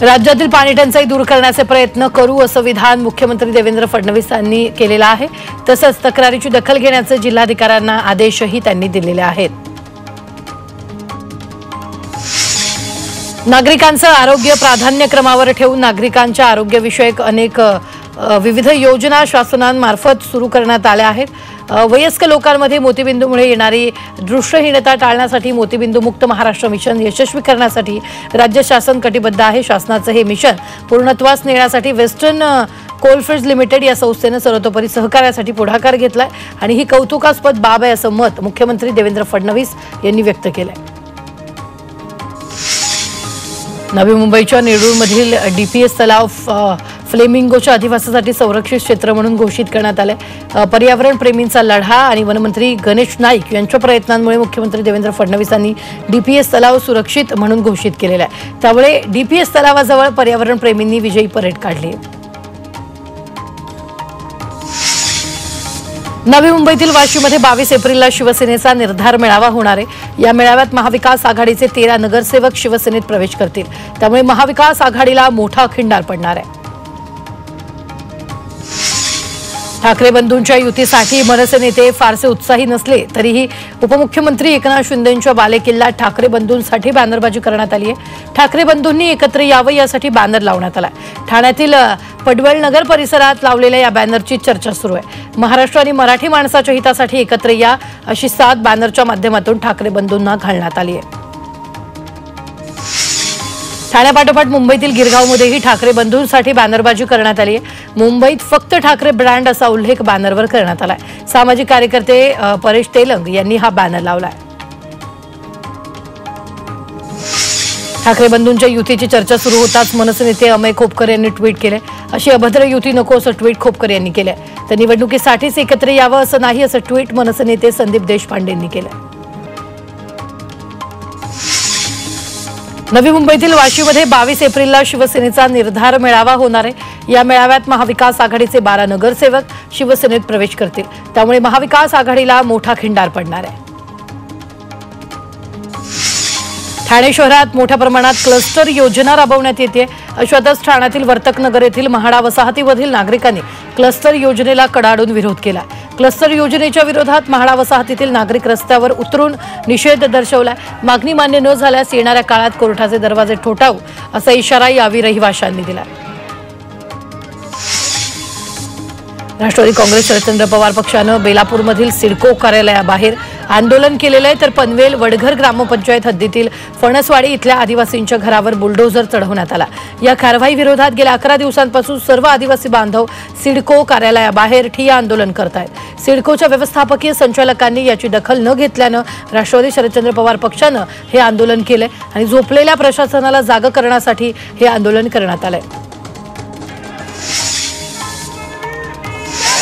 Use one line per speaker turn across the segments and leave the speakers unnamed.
राज्यातील पाणी टंचाई दूर करण्याचे प्रयत्न करू असं विधान मुख्यमंत्री देवेंद्र फडणवीस यांनी केलेलं आहे। तसंच तक्रारीची दखल घेण्याचे जिल्हाधिकाऱ्यांना आदेशही त्यांनी दिलेले आहेत। नागरिकांचं आरोग्य प्राधान्यक्रमावर ठेवून नागरिकांच्या आरोग्यविषयक अनेक विविध योजना शासनामार्फत सुरू करण्यात आल्या आहेत। वयस्क लोकांमध्ये मोतीबिंदूमुळे येणारी दृष्टिहीनता टाळण्यासाठी मोतीबिंदू मुक्त महाराष्ट्र मिशन यशस्वी करण्यासाठी राज्य शासन कटिबद्ध आहे। शासनाचे हे मिशन पूर्णत्वास नेण्यासाठी वेस्टर्न कोलफील्ड्स लिमिटेड या संस्थेने सर्वतोपरी सहकार्यासाठी पुढाकार घेतलाय आणि ही कौतुकास्पद बाब आहे असं मत मुख्यमंत्री देवेंद्र फडणवीस यांनी व्यक्त केलंय। नवी मुंबईच्या नेरूळमधील डीपीएस तलाव फ्लेमिंगोच्या अधिवासासाठी संरक्षित क्षेत्र म्हणून घोषित करण्यात आले। पर्यावरण प्रेमींचा लढा आणि वनमंत्री गणेश नाईक यांच्या प्रयत्नांमुळे मुख्यमंत्री देवेंद्र फडणवीस यांनी डीपीएस तलाव सुरक्षित म्हणून घोषित केलेला आहे। त्यामुळे डीपीएस तलावाजवळ पर्यावरण प्रेमींनी विजयी परेड काढली। नवी मुंबईतील वाशीमध्ये 22 एप्रिलला शिवसेनेचा निर्धार मेळावा होणार आहे। या मेळाव्यात महाविकास आघाडीचे 13 नगरसेवक शिवसेनेत प्रवेश करतील। त्यामुळे महाविकास आघाडीला मोठा खिंडार पडणार आहे। ठाकरे बंधूंच्या युतीसाठी मनसे नेते फारसे उत्साही नसले तरीही उपमुख्यमंत्री एकनाथ शिंदेंच्या बालेकिल्ला ठाकरे बंधूंसाठी बॅनरबाजी करण्यात आली आहे। ठाकरे बंधूंनी एकत्र यावं यासाठी बॅनर लावण्यात आला। ठाण्यातील पडवळ नगर परिसरात लावलेल्या या बॅनरची चर्चा सुरू आहे। महाराष्ट्र आणि मराठी माणसाच्या हितासाठी एकत्र या अशी साथ बॅनरच्या माध्यमातून ठाकरे बंधूंना घालण्यात आली आहे। ठाण्यापाठोपाठ मुंबईतील गिरगावमध्येही ठाकरे बंधूंसाठी बॅनरबाजी करण्यात आली आहे। मुंबईत फक्त ठाकरे ब्रँड असा उल्लेख बॅनरवर करण्यात आलाय। सामाजिक कार्यकर्ते परेश तेलंग यांनी हा बॅनर लावलाय। ठाकरे बंधूंच्या युतीची चर्चा सुरू होताच मनसे नेते अमय खोपकर यांनी ट्विट केले। अशी अभद्र युती नको असं ट्विट खोपकर यांनी केलंय। तर निवडणुकीसाठीच एकत्र यावं असं नाही असं ट्विट मनसे नेते संदीप देशपांडे यांनी केलंय। नवी मुंबईतील वाशीमध्ये 22 एप्रिलला शिवसेनेचा निर्धार मेळावा होणार आहे। या मेळाव्यात महाविकास आघाडीचे 12 नगरसेवक शिवसेनेत प्रवेश करतील। त्यामुळे महाविकास आघाडीला मोठा खिंडार पडणार आहे। ठाणे शहरात मोठ्या प्रमाणात क्लस्टर योजना राबवण्यात येते। अशातच ठाण्यातील वर्तकनगर येथील म्हाडा वसाहतीमधील नागरिकांनी क्लस्टर योजनेला कडाडून विरोध केला। क्लस्टर योजनेच्या विरोधात म्हाडा वसाहतीतील नागरिक रस्त्यावर उतरून निषेध दर्शवला। मागणी मान्य न झाल्यास येणाऱ्या काळात कोर्टाचे दरवाजे ठोठावू असा इशारा यावेळी रहिवाशांनी दिला। राष्ट्रवादी काँग्रेस शरदचंद्र पवार पक्षानं बेलापूरमधील सिडको कार्यालयाबाहेर आंदोलन केलेलं आहे। तर पनवेल वडघर ग्रामपंचायत हद्दीतील फणसवाडी इथल्या आदिवासींच्या घरावर बुलडोझर चढवण्यात आला। या कारवाई विरोधात गेल्या 11 दिवसांपासून सर्व आदिवासी बांधव सिडको कार्यालयाबाहेर ठिय्या आंदोलन करतायत। सिडकोच्या व्यवस्थापकीय संचालकांनी याची दखल न घेतल्यानं राष्ट्रवादी शरदचंद्र पवार पक्षानं हे आंदोलन केलंय आणि झोपलेल्या प्रशासनाला जागं करण्यासाठी हे आंदोलन करण्यात आलंय।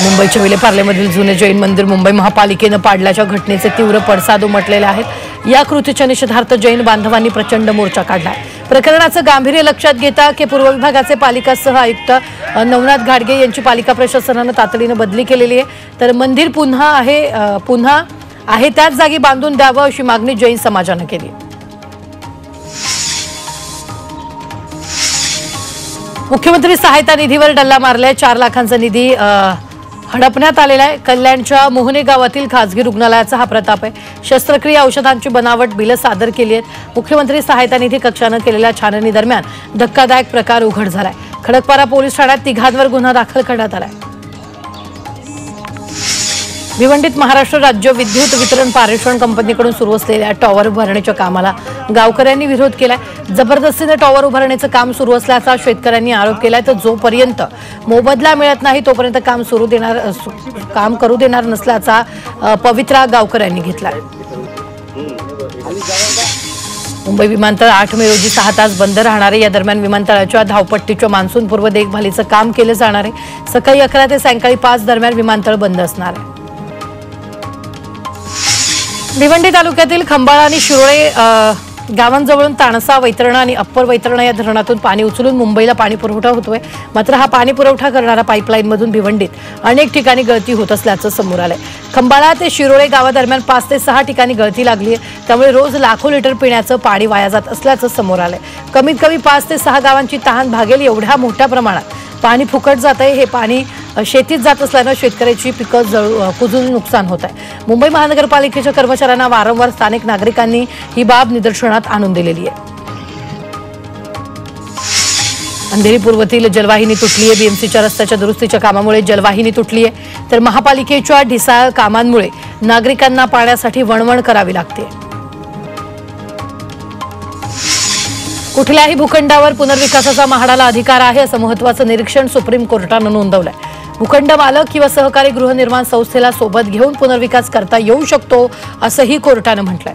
मुंबईच्या विलेपार्लेमधील जुने जैन मंदिर मुंबई महापालिकेनं पाडल्याच्या घटनेचे तीव्र पडसाद उमटलेले आहेत। या कृतीच्या निषेधार्थ जैन बांधवांनी प्रचंड मोर्चा काढला। प्रकरणाचं गांभीर्य लक्षात घेता के पूर्व विभागाचे पालिका सह आयुक्त नवनाथ घाडगे यांची पालिका प्रशासनानं तातडीनं बदली केलेली आहे। तर मंदिर पुन्हा आहे त्याच जागी बांधून द्यावं अशी मागणी जैन समाजानं केली। मुख्यमंत्री सहायता निधीवर डल्ला मारलाय। 4 लाखांचा निधी हडपण्यात आलेला आहे। कल्याणच्या मोहने गावातील खासगी रुग्णालयाचा हा प्रताप आहे। शस्त्रक्रिया औषधांची बनावट बिलं सादर केली आहेत। मुख्यमंत्री सहायता निधी कक्षानं केलेल्या छाननी दरम्यान धक्कादायक प्रकार उघड झालाय। खडकपारा पोलीस ठाण्यात 3 गुन्हा दाखल करण्यात आलाय। भिवंडीत महाराष्ट्र राज्य विद्युत वितरण पारेषण कंपनीकडून सुरू असलेल्या टॉवर उभारण्याच्या कामाला गावकऱ्यांनी विरोध केलाय। जबरदस्तीने टॉवर उभारण्याचं काम सुरू असल्याचा शेतकऱ्यांनी आरोप केलाय। तर जोपर्यंत मोबदला मिळत नाही तोपर्यंत काम करू देणार नसल्याचा पवित्रा गावकऱ्यांनी घेतलाय। मुंबई विमानतळ 8 मे रोजी 6 तास बंद राहणार आहे। या दरम्यान विमानतळाच्या धावपट्टीच्या मान्सूनपूर्व देखभालीचं काम केलं जाणार आहे। सकाळी 11 ते सायंकाळी 5 दरम्यान विमानतळ बंद असणार आहे। भिवंडी तालुक्यातील खंबाळा आणि शिरोळे गावांजवळून ताणसा, वैतरणा आणि अप्पर वैतरणा या धरणातून पाणी उचलून मुंबईला पाणी पुरवठा होतोय। मात्र हा पाणी पुरवठा करणारा पाईपलाईनमधून भिवंडीत अनेक ठिकाणी गळती होत असल्याचं समोर आलंय। खंबाळा ते शिरोळे गावादरम्यान 5 ते 6 ठिकाणी गळती लागली आहे, त्यामुळे रोज लाखो लिटर पिण्याचं पाणी वाया जात असल्याचं समोर आलंय। कमीत कमी 5 ते 6 गावांची तहान भागेल एवढ्या मोठ्या प्रमाणात पाणी फुकट जात आहे। हे पाणी शेतीत जात असल्यानं शेतकऱ्याची पिकं कुजून नुकसान होत आहे। मुंबई महानगरपालिकेच्या कर्मचाऱ्यांना वारंवार स्थानिक नागरिकांनी ही बाब निदर्शनात आणून दिलेली आहे। अंधेरी पूर्वेतील जलवाहिनी तुटली आहे। बीएमसीच्या रस्त्याच्या दुरुस्तीच्या कामामुळे जलवाहिनी तुटली आहे, तर महापालिकेच्या ढिसाळ कामांमुळे नागरिकांना पाण्यासाठी वणवण करावी लागते। कुठल्याही भूखंडावर पुनर्विकासाचा म्हाडाला अधिकार आहे असं महत्त्वाचं निरीक्षण सुप्रीम कोर्टानं नोंदवलंय। भूखंड मालक किंवा सहकारी गृहनिर्माण संस्थेला सोबत घेऊन पुनर्विकास करता येऊ शकतो असंही कोर्टानं म्हटलंय।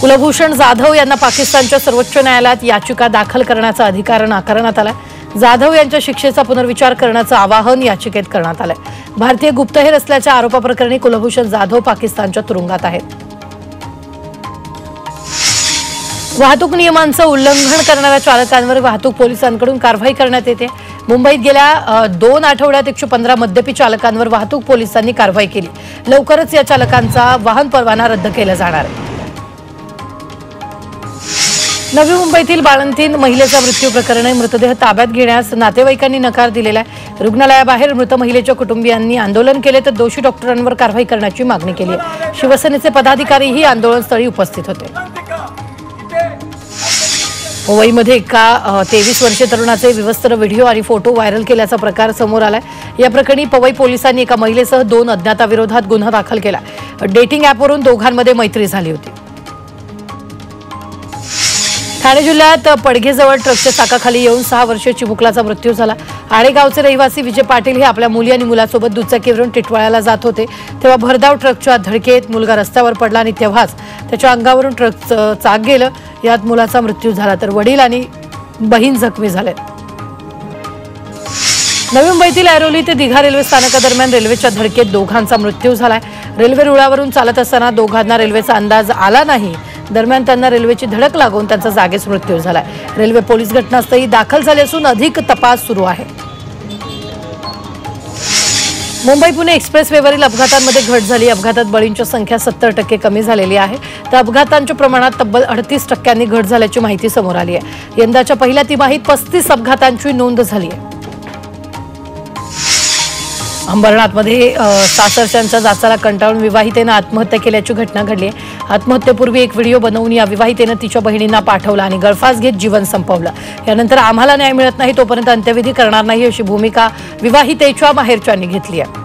कुलभूषण जाधव यांना पाकिस्तानच्या सर्वोच्च न्यायालयात याचिका दाखल करण्याचा अधिकार नाकारण्यात आलाय। जाधव यांच्या शिक्षेचा पुनर्विचार करण्याचं आवाहन याचिकेत करण्यात आलंय। भारतीय गुप्तहेर असल्याच्या आरोपाप्रकरणी कुलभूषण जाधव पाकिस्तानच्या तुरुंगात आहेत। वाहतूक नियमांचं उल्लंघन करणाऱ्या चालकांवर वाहतूक पोलिसांकडून कारवाई करण्यात येते। मुंबईत गेल्या 2 आठवड्यात 115 मद्यपी चालकांवर वाहतूक पोलिसांनी कारवाई केली। लवकरच या चालकांचा वाहन परवाना रद्द केला जाणार आहे। नवी मुंबईतील बाळंतीण महिलेचा मृत्यू प्रकरणी मृतदेह ताब्यात घेण्यास नातेवाईकांनी नकार दिलेला आहे। रुग्णालयाबाहेर मृत महिलेच्या कुटुंबियांनी आंदोलन केले, तर दोषी डॉक्टरांवर कारवाई करण्याची मागणी केली आहे। शिवसेनेचे पदाधिकारीही आंदोलनस्थळी उपस्थित होते। मुंबईमध्ये एका 23 वर्षीय तरुणाचे विवस्त्र व्हिडिओ आणि फोटो व्हायरल केल्याचा प्रकार समोर आलाय। या प्रकरणी पवई पोलिसांनी एका महिलेसह 2 अज्ञाताविरोधात गुन्हा दाखल केला। डेटिंग ॲपवरून दोघांमध्ये मैत्री झाली होती। ठाणे जिल्ह्यात पडघेजवळ ट्रकच्या चाकाखाली येऊन 6 वर्षीय चिमुकलाचा मृत्यू झाला। आळेगावचे रहिवासी विजय पाटील हे आपल्या मुली आणि मुलासोबत दुचाकीवरून टिटवाळ्याला जात होते, तेव्हा भरधाव ट्रकच्या धडकेत मुलगा रस्त्यावर पडला आणि तेव्हाच त्याच्या अंगावरून ट्रकचं चाक गेलं। यात मुलाचा मृत्यू झाला, तर वडील आणि बहीण जखमी झाले। नवी मुंबईतील ऐरोली ते दिघा रेल्वे स्थानकादरम्यान रेल्वेच्या धडकेत दोघांचा मृत्यू झालाय। रेल्वे रुळावरून चालत असताना दोघांना रेल्वेचा अंदाज आला नाही, दरम्यान त्यांना रेल्वेची धडक लागून त्यांचा जागीच मृत्यू झालाय। रेल्वे पोलीस घटनास्थळी दाखल झाले असून अधिक तपास सुरू आहे। मुंबई पुणे एक्सप्रेसवेवरील अपघातांमध्ये घट झाली। अपघातात बळींची संख्या 70% कमी झालेली आहे, तर अपघातांच्या प्रमाणात तब्बल 38% घट झाल्याची माहिती समोर आली आहे। यंदाच्या पहिल्या तिमाहीत 35 अपघातांची नोंद झाली आहे। अंबरनाथमध्ये सासरच्यांच्या जाचाला कंटाळून विवाहितेनं आत्महत्या केल्याची घटना घडली आहे। आत्महत्येपूर्वी एक व्हिडिओ बनवून या विवाहितेनं तिच्या बहिणींना पाठवला आणि गळफास घेत जीवन संपवलं। यानंतर आम्हाला न्याय मिळत नाही तोपर्यंत अंत्यविधी करणार नाही अशी भूमिका विवाहितेच्या माहेरच्यांनी घेतली आहे।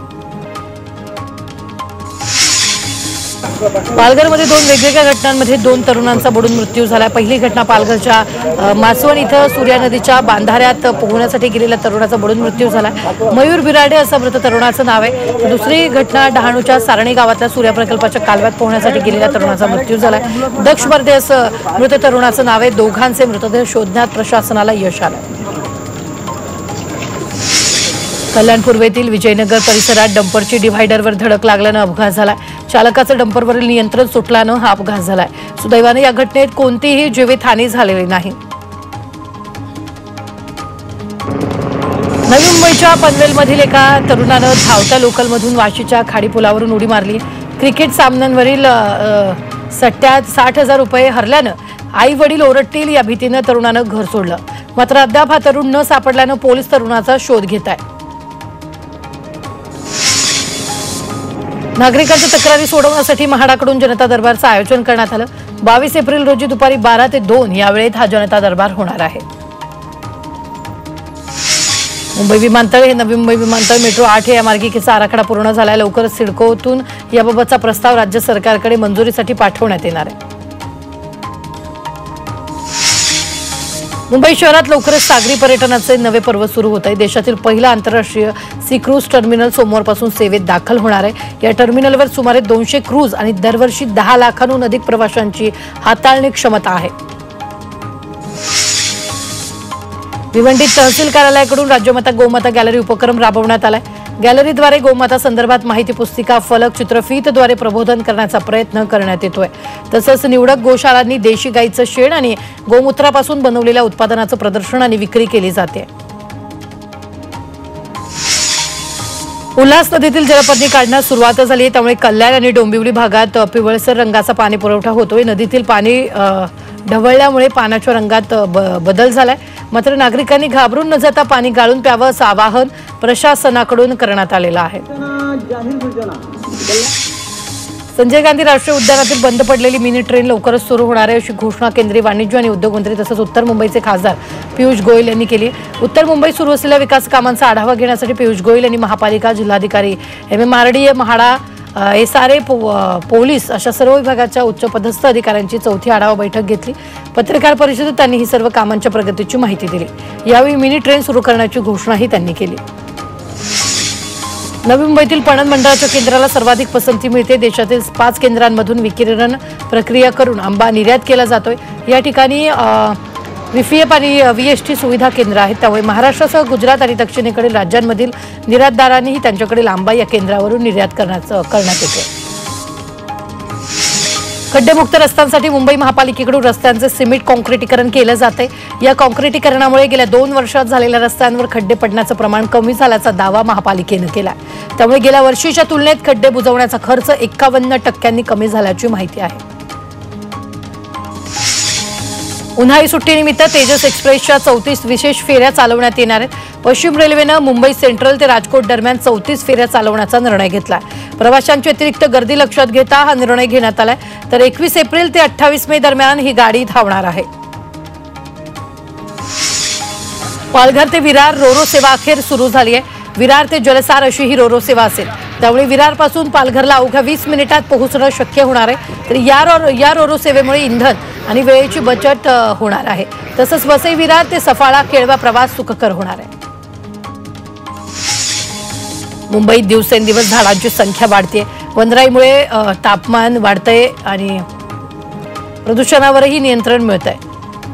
पालघरमध्ये 2 वेगवेगळ्या घटनांमध्ये 2 तरुणांचा बुडून मृत्यू झाला। पहिली घटना पालघरच्या मासवण इथं सूर्या नदीच्या बांधाऱ्यात पोहण्यासाठी गेलेल्या तरुणाचा बुडून मृत्यू झाला। मयूर बिराडे असं मृत तरुणाचं नाव आहे। दुसरी घटना डहाणूच्या सारणी गावातल्या सूर्या प्रकल्पाच्या कालव्यात पोहण्यासाठी गेलेल्या तरुणाचा मृत्यू झाला। दक्ष बर्दे असं मृत तरुणाचं नाव आहे। दोघांचे मृतदेह शोधण्यात प्रशासनाला यश आलं। कल्याण पूर्वेतील विजयनगर परिसरात डंपरची डिव्हायडरवर धडक लागल्यानं अपघात झाला। चालकाचं डंपरवरील नियंत्रण सुटल्यानं हा अपघात झालाय। सुदैवाने या घटनेत कोणतीही जीवितहानी झालेली नाही। नवी मुंबईच्या पनवेलमधील एका तरुणानं धावत्या लोकलमधून वाशीच्या खाडीपुलावरून उडी मारली। क्रिकेट सामन्यांवरील सट्ट्यात 60,000 रुपये हरल्यानं आई वडील ओरडतील या भीतीनं तरुणानं घर सोडलं। मात्र अद्याप हा तरुण न सापडल्यानं पोलीस तरुणाचा शोध घेत आहेत। नागरिकांच्या तक्रारी सोडवण्यासाठी म्हाडाकडून जनता दरबारचं आयोजन करण्यात आलं। 22 एप्रिल रोजी दुपारी 12 ते 2 या वेळेत हा जनता दरबार होणार आहे। मुंबई विमानतळ हे नवी मुंबई विमानतळ मेट्रो 8 या मार्गिकेचा आराखडा पूर्ण झालाय। लवकरच सिडकोतून याबाबतचा प्रस्ताव राज्य सरकारकडे मंजुरीसाठी पाठवण्यात येणार आहे। मुंबई शहरात लवकरच सागरी पर्यटनाचे नवे पर्व सुरू होत आहे। देशातील पहिलं आंतरराष्ट्रीय सी क्रूज टर्मिनल सोमवारपासून सेवेत दाखल होणार आहे। या टर्मिनलवर सुमारे 200 क्रूज आणि दरवर्षी 10 लाखांहून अधिक प्रवाशांची हाताळणी क्षमता आहे। भिवंडीत तहसील कार्यालयाकडून राज्यमाता गोमाता गॅलरी उपक्रम राबवण्यात आलाय। गॅलरीद्वारे गोमाता संदर्भात माहिती पुस्तिका, फलक, चित्रफीतद्वारे प्रबोधन करण्याचा प्रयत्न करण्यात येतोय। तसंच निवडक गोशाळांनी देशी गाईचं शेण आणि गोमूत्रापासून बनवलेल्या उत्पादनाचं प्रदर्शन आणि विक्री केली जाते। उल्हास नदीतील जलपर्णी काढण्यास सुरुवात झाली आहे, त्यामुळे कल्याण आणि डोंबिवली भागात पिवळसर रंगाचा पाणी पुरवठा होतोय। नदीतील पाणी ढवळल्यामुळे पाण्याच्या रंगात बदल झालाय, मात्र नागरिकांनी घाबरून न जाता पाणी गाळून प्यावं असं आवाहन प्रशासनाकडून करण्यात आलेलं आहे। संजय गांधी राष्ट्रीय उद्यानातील बंद पडलेली मिनी ट्रेन लवकरच सुरू होणार आहे अशी घोषणा केंद्रीय वाणिज्य आणि उद्योग मंत्री तसंच उत्तर मुंबईचे खासदार पियुष गोयल यांनी केली। उत्तर मुंबईत सुरू असलेल्या विकास कामांचा आढावा घेण्यासाठी पियुष गोयल यांनी महापालिका, जिल्हाधिकारी, MMRDA, म्हाडा, SRA, पोलीस अशा सर्व विभागाच्या उच्चपदस्थ अधिकाऱ्यांची चौथी आढावा बैठक घेतली। पत्रकार परिषदेत त्यांनी ही सर्व कामांच्या प्रगतीची माहिती दिली। यावेळी मिनी ट्रेन सुरू करण्याची घोषणाही त्यांनी केली। नवी मुंबईतील पणन मंडळाच्या केंद्राला सर्वाधिक पसंती मिळते। देशातील 5 केंद्रांमधून विकिरण प्रक्रिया करून आंबा निर्यात केला जातोय। या ठिकाणी VFP आणि VST सुविधा केंद्र आहेत, त्यामुळे महाराष्ट्रासह गुजरात आणि दक्षिणेकडील राज्यांमधील निर्यातदारांनीही त्यांच्याकडील आंबा या केंद्रावरून निर्यात करण्यात येते। खड्डेमुक्त रस्त्यांसाठी मुंबई महापालिकेकडून रस्त्यांचे सिमेंट कॉन्क्रिटीकरण केलं जाते। या कॉन्क्रिटीकरणामुळे गेल्या 2 वर्षात झालेल्या रस्त्यांवर खड्डे पडण्याचं प्रमाण कमी झाल्याचा दावा महापालिकेनं केला, त्यामुळे गेल्या वर्षीच्या तुलनेत खड्डे बुजवण्याचा खर्च 51% कमी झाल्याची माहिती आहे। उन्हाळी सुट्टीनिमित्त तेजस एक्सप्रेसच्या 34 विशेष फेऱ्या चालवण्यात येणार आहेत। पश्चिम रेल्वेनं मुंबई सेंट्रल ते राजकोट दरम्यान 34 फेऱ्या चालवण्याचा निर्णय घेतलाय। प्रवाशांची अतिरिक्त गर्दी लक्षात घेता हा निर्णय घेण्यात आलाय, तर 21 एप्रिल ते 28 मे दरम्यान ही गाडी धावणार आहे। पालघर ते विरार रोरो सेवा अखेर सुरू झाली आहे। विरार ते जलसार अशी ही रोरो सेवा असेल, त्यामुळे विरारपासून पालघरला अवघ्या 20 मिनिटात पोहोचणं शक्य होणार आहे। तर या रोरो सेवेमुळे इंधन आणि वेळेची बचत होणार आहे। तसंच वसई विरार ते सफाळा केळवा प्रवास सुखकर होणार आहे। मुंबईत दिवसेंदिवस झाडांची संख्या वाढते। वनराईमुळे तापमान वाढतंय आणि प्रदूषणावरही नियंत्रण मिळतंय।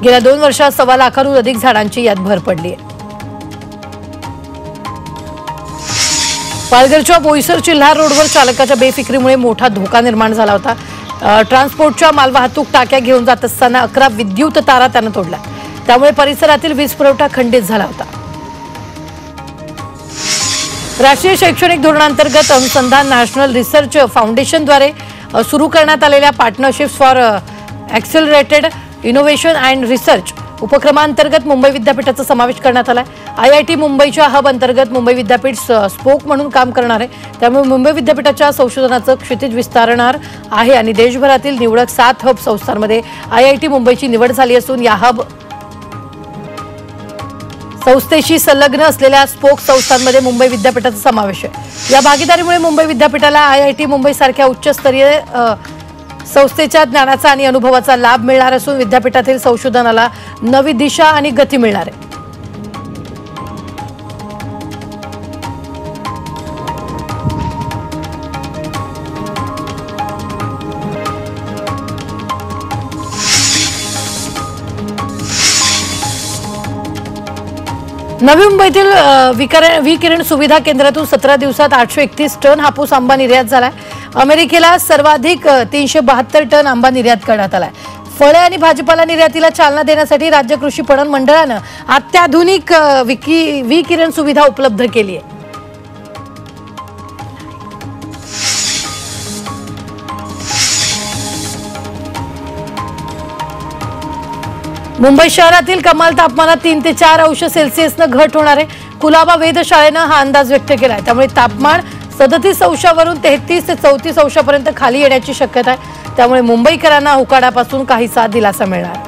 गेल्या 2 वर्षात 1.25 लाखांहून अधिक झाडांची यात भर पडली आहे। पालघरच्या बोईसर चिल्हार रोडवर चालकाच्या बेफिक्रीमुळे मोठा धोका निर्माण झाला होता। ट्रान्सपोर्टच्या मालवाहतूक टाक्या घेऊन जात असताना 11 विद्युत तारा त्यानं तोडल्या, त्यामुळे परिसरातील वीज पुरवठा खंडित झाला होता। राष्ट्रीय शैक्षणिक धोरणांतर्गत अनुसंधान नॅशनल रिसर्च फाउंडेशनद्वारे सुरू करण्यात आलेल्या partnerships for accelerated innovation and research उपक्रमांतर्गत मुंबई विद्यापीठाचा समावेश करण्यात आला आहे। IIT मुंबईच्या हब अंतर्गत मुंबई विद्यापीठ स्पोक म्हणून काम करणार आहे, त्यामुळे मुंबई विद्यापीठाच्या संशोधनाचं क्षितिज विस्तारणार आहे आणि देशभरातील निवडक 7 हब संस्थांमध्ये IIT मुंबईची निवड झाली असून या हब संस्थेशी संलग्न असलेल्या स्पोक संस्थांमध्ये मुंबई विद्यापीठाचा समावेश आहे। या भागीदारीमुळे मुंबई विद्यापीठाला IIT मुंबई सारख्या उच्चस्तरीय संस्थेच्या ज्ञानाचा आणि अनुभवाचा लाभ मिळणार असून विद्यापीठातील संशोधनाला नवी दिशा आणि गती मिळणार आहे। नवी मुंबईतील विकिरण सुविधा केंद्रातून 17 दिवसात 831 टन हापूस आंबा निर्यात झालाय। अमेरिकेला सर्वाधिक 372 टन आंबा निर्यात करण्यात आलाय। फळे आणि भाजीपाला निर्यातीला चालना देण्यासाठी राज्य कृषी पणन मंडळानं अत्याधुनिक विकिरण सुविधा उपलब्ध केली आहे। मुंबई शहरातील कमाल तापमानात 3 ते 4 अंश सेल्सिअसनं घट होणार आहे। कुलाबा वेधशाळेनं हा अंदाज व्यक्त केलाय, त्यामुळे तापमान 37 अंशावरून 33 ते 34 अंशापर्यंत खाली येण्याची शक्यता आहे, त्यामुळे मुंबईकरांना उकाड्यापासून काहीसा दिलासा मिळणार आहे।